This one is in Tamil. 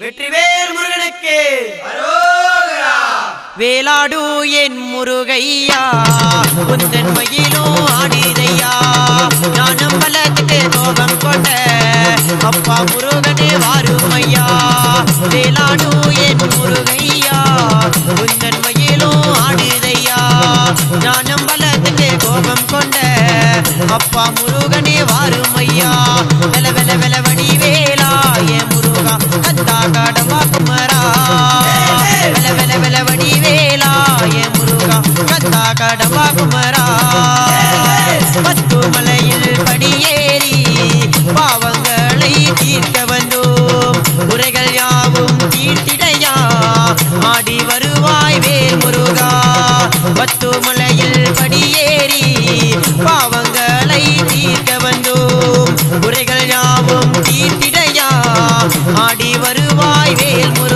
வெற்றிவேல் முருகனுக்கு அரோகரா. வேலாடு என் முருகையா உந்தன் மயிலும் ஆடிதையா ஞானம் பலத்துக்கு கோபம் கொண்ட அப்பா முருகனே வாருமையா வேலாடு என் முருகையா உந்தன் மயிலும் ஆடிதையா ஞானம் பலத்துக்கு கோபம் கொண்ட அப்பா முருகனே வாருமையா வெல வெல வெல வடி வேலா என் முருகா கந்தா கடமா குமரா வெல வெல வெல வடி வேலா என் முருகா கந்தா கடமா குமரா பத்து மலையில் படியேறி பாவங்களை தீர்க்க வந்தோம் உரைகள் யாவும் தீர்த்திடையா ஆடி வருவாய் வேல் முருகா பத்து மலையில் படியேறி பாவங்களை தீர்க்க வந்தோம் உரைகள் யாவும் தீர்த்திடையா ஆடி வருவாய் வேல் முருகா